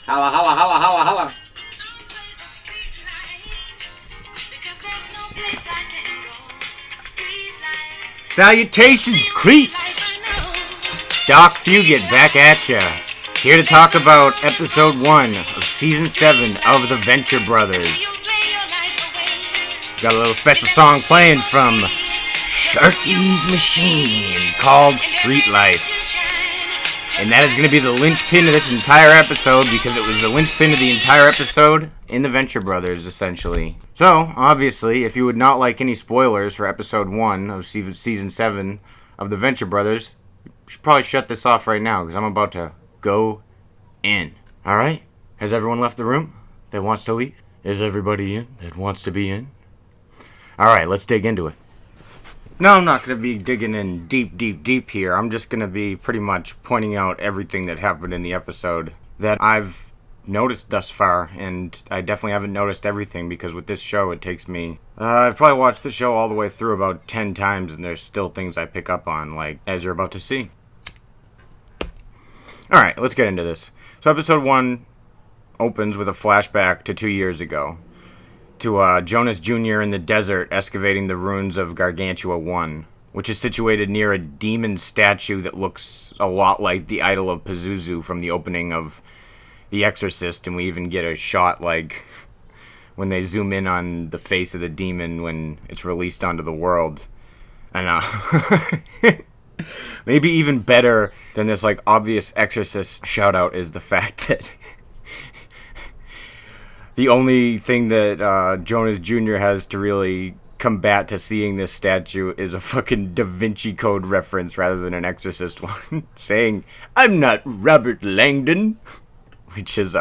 Holla, holla, holla, holla, holla. Salutations, creeps! Doc Fugate back at ya. Here to talk about episode 1 of season 7 of The Venture Brothers. Got a little special song playing from Sharky's Machine called Street Life. And that is going to be the linchpin of this entire episode because it was the linchpin of the entire episode in The Venture Brothers, essentially. So, obviously, if you would not like any spoilers for episode 1 of season 7 of The Venture Brothers, you should probably shut this off right now because I'm about to go in. Alright? Has everyone left the room that wants to leave? Is everybody in that wants to be in? Alright, let's dig into it. No, I'm not going to be digging in deep here. I'm just going to be pretty much pointing out everything that happened in the episode that I've noticed thus far, and I definitely haven't noticed everything because with this show it takes me... I've probably watched the show all the way through about 10 times, and there's still things I pick up on, like, as you're about to see. Alright, let's get into this. So episode 1 opens with a flashback to 2 years ago. To Jonas Jr. in the desert excavating the ruins of Gargantua 1, which is situated near a demon statue that looks a lot like the idol of Pazuzu from the opening of The Exorcist, and we even get a shot like when they zoom in on the face of the demon when it's released onto the world. And maybe even better than this like obvious Exorcist shout out is the fact that the only thing that Jonas Jr. has to really combat to seeing this statue is a fucking Da Vinci Code reference rather than an Exorcist one, saying, "I'm not Robert Langdon," which is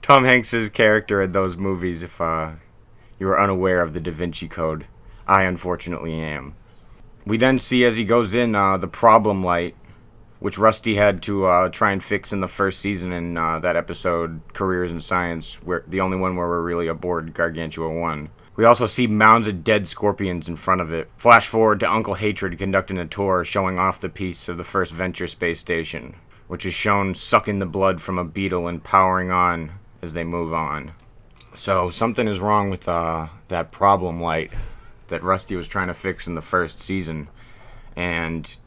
Tom Hanks's character in those movies, if you were unaware of the Da Vinci Code. I unfortunately am. We then see as he goes in the problem light, which Rusty had to try and fix in the first season in that episode, Careers in Science, where the only one where we're really aboard Gargantua 1. We also see mounds of dead scorpions in front of it. Flash forward to Uncle Hatred conducting a tour showing off the piece of the first Venture space station, which is shown sucking the blood from a beetle and powering on as they move on. So something is wrong with that problem light that Rusty was trying to fix in the first season, and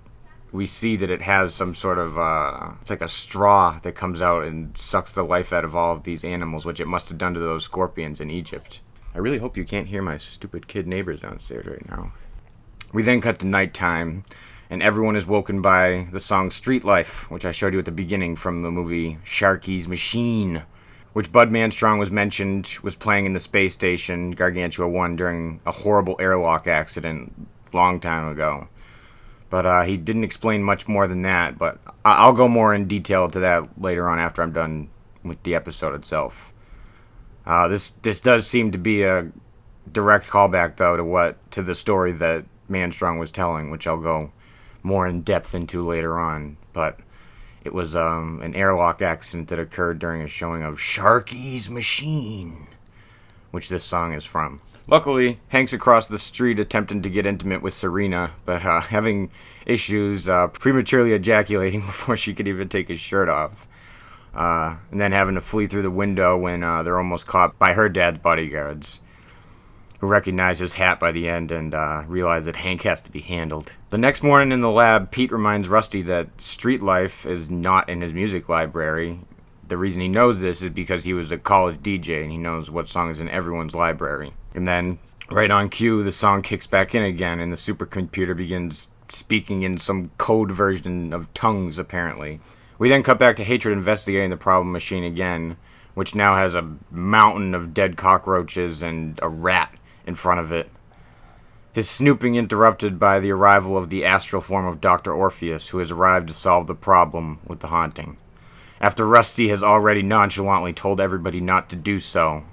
we see that it has some sort of, it's like a straw that comes out and sucks the life out of all of these animals, which it must have done to those scorpions in Egypt. I really hope you can't hear my stupid kid neighbors downstairs right now. We then cut to nighttime, and everyone is woken by the song Street Life, which I showed you at the beginning from the movie Sharky's Machine, which Bud Manstrong was playing in the space station Gargantua 1 during a horrible airlock accident long time ago. But he didn't explain much more than that, but I'll go more in detail to that later on after I'm done with the episode itself. This does seem to be a direct callback, though, to the story that Manstrong was telling, which I'll go more in depth into later on. But it was an airlock accident that occurred during a showing of Sharky's Machine, which this song is from. Luckily, Hank's across the street attempting to get intimate with Serena, but having issues prematurely ejaculating before she could even take his shirt off. And then having to flee through the window when they're almost caught by her dad's bodyguards, who recognize his hat by the end and realize that Hank has to be handled. The next morning in the lab, Pete reminds Rusty that Street Life is not in his music library. The reason he knows this is because he was a college DJ and he knows what song is in everyone's library. And then, right on cue, the song kicks back in again and the supercomputer begins speaking in some code version of tongues, apparently. We then cut back to Hatred investigating the problem machine again, which now has a mountain of dead cockroaches and a rat in front of it. His snooping interrupted by the arrival of the astral form of Dr. Orpheus, who has arrived to solve the problem with the haunting, after Rusty has already nonchalantly told everybody not to do so.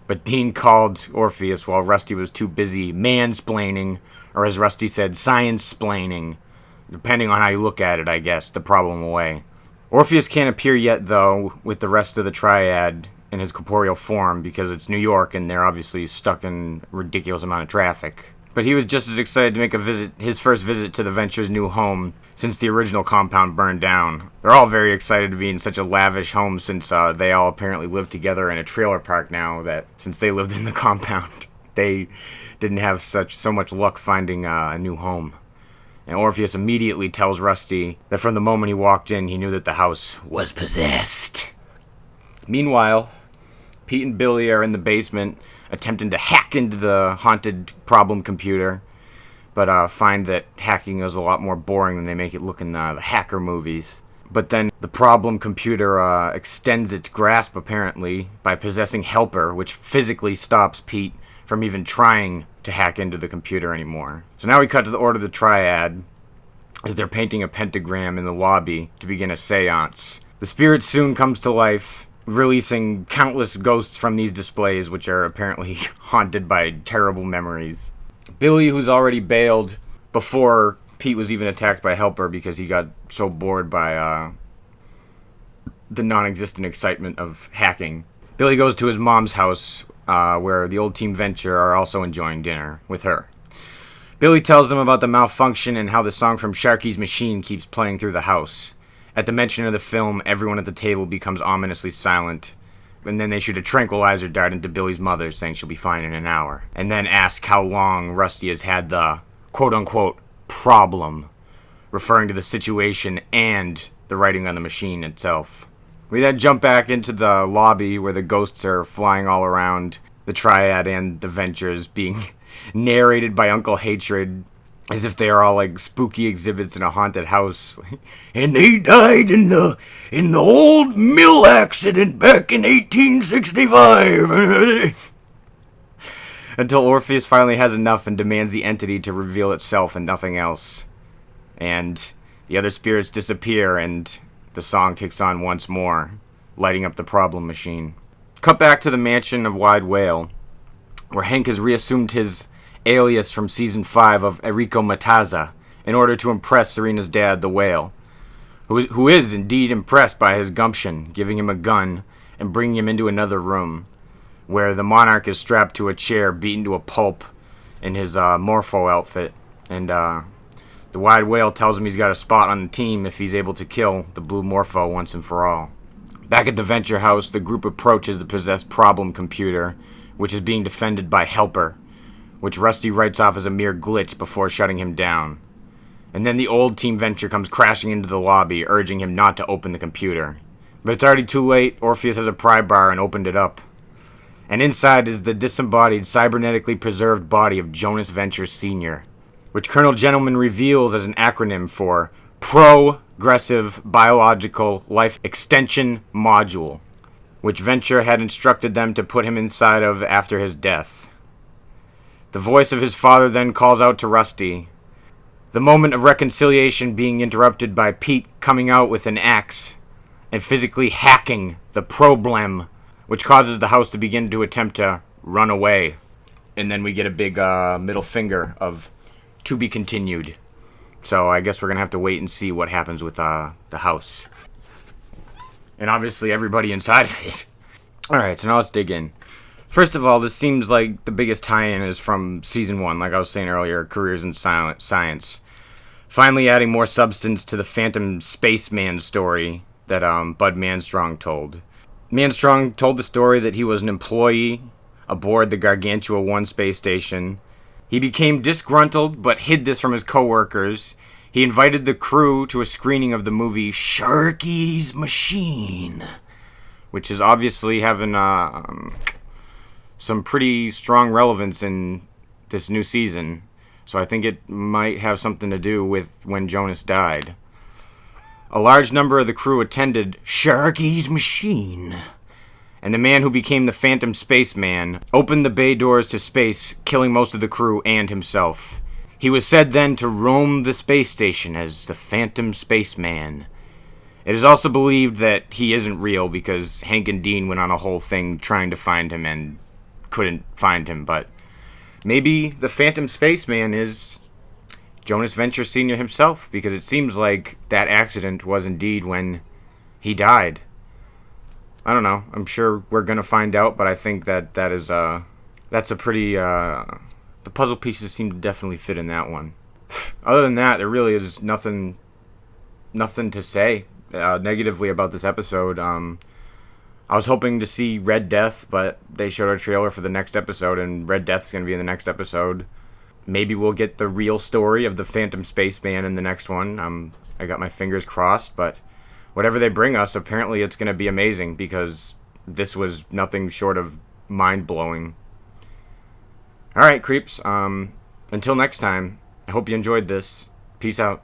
But Dean called Orpheus while Rusty was too busy mansplaining, or as Rusty said, science-splaining, depending on how you look at it, I guess, the problem away. Orpheus can't appear yet, though, with the rest of the triad in his corporeal form, because it's New York and they're obviously stuck in a ridiculous amount of traffic. But he was just as excited to make his first visit to the Venture's new home since the original compound burned down. They're all very excited to be in such a lavish home since they all apparently live together in a trailer park now, that since they lived in the compound, they didn't have so much luck finding a new home. And Orpheus immediately tells Rusty that from the moment he walked in, he knew that the house was possessed. Meanwhile, Pete and Billy are in the basement attempting to hack into the haunted problem computer, but find that hacking is a lot more boring than they make it look in the hacker movies. But then the problem computer extends its grasp, apparently, by possessing Helper, which physically stops Pete from even trying to hack into the computer anymore. So now we cut to the Order of the Triad, as they're painting a pentagram in the lobby to begin a seance. The spirit soon comes to life, releasing countless ghosts from these displays, which are apparently haunted by terrible memories. Billy, who's already bailed before Pete was even attacked by Helper because he got so bored by the non-existent excitement of hacking. Billy goes to his mom's house, where the old Team Venture are also enjoying dinner with her. Billy tells them about the malfunction and how the song from Sharky's Machine keeps playing through the house. At the mention of the film, everyone at the table becomes ominously silent, and then they shoot a tranquilizer dart into Billy's mother, saying she'll be fine in an hour, and then ask how long Rusty has had the quote-unquote problem, referring to the situation and the writing on the machine itself. We then jump back into the lobby where the ghosts are flying all around the Triad and the Ventures, being narrated by Uncle Hatred as if they are all like spooky exhibits in a haunted house. And they died in the old mill accident back in 1865. Until Orpheus finally has enough and demands the entity to reveal itself and nothing else. And the other spirits disappear, and the song kicks on once more, lighting up the problem machine. Cut back to the mansion of Wide Whale, where Hank has reassumed his alias from Season 5 of Enrico Matazza in order to impress Serena's dad, the Whale, who is indeed impressed by his gumption, giving him a gun and bringing him into another room, where the Monarch is strapped to a chair, beaten to a pulp in his Morpho outfit, and the Wide Whale tells him he's got a spot on the team if he's able to kill the Blue Morpho once and for all. Back at the Venture House, the group approaches the possessed problem computer, which is being defended by Helper, which Rusty writes off as a mere glitch before shutting him down. And then the old Team Venture comes crashing into the lobby, urging him not to open the computer. But it's already too late. Orpheus has a pry bar and opened it up. And inside is the disembodied, cybernetically preserved body of Jonas Venture Sr., which Colonel Gentleman reveals as an acronym for Progressive Biological Life Extension Module, which Venture had instructed them to put him inside of after his death. The voice of his father then calls out to Rusty, the moment of reconciliation being interrupted by Pete coming out with an axe and physically hacking the problem, which causes the house to begin to attempt to run away. And then we get a big middle finger of to be continued. So I guess we're going to have to wait and see what happens with the house. And obviously everybody inside of it. Alright, so now let's dig in. First of all, this seems like the biggest tie-in is from Season 1, like I was saying earlier, Careers in Science. Finally adding more substance to the Phantom Spaceman story that Bud Manstrong told. Manstrong told the story that he was an employee aboard the Gargantua 1 space station. He became disgruntled, but hid this from his coworkers. He invited the crew to a screening of the movie Sharky's Machine, which is obviously having some pretty strong relevance in this new season. So I think it might have something to do with when Jonas died. A large number of the crew attended Sharky's Machine, and the man who became the Phantom Spaceman opened the bay doors to space, killing most of the crew and himself. He was said then to roam the space station as the Phantom Spaceman. It is also believed that he isn't real because Hank and Dean went on a whole thing trying to find him and couldn't find him, but maybe the Phantom Spaceman is Jonas Venture Sr. himself, because it seems like that accident was indeed when he died. I don't know. I'm sure we're going to find out, but I think that's a pretty, the puzzle pieces seem to definitely fit in that one. Other than that, there really is nothing nothing to say negatively about this episode. I was hoping to see Red Death, but they showed a trailer for the next episode, and Red Death's going to be in the next episode. Maybe we'll get the real story of the Phantom Spaceman in the next one. I got my fingers crossed, but whatever they bring us, apparently it's going to be amazing, because this was nothing short of mind-blowing. Alright, creeps. Until next time, I hope you enjoyed this. Peace out.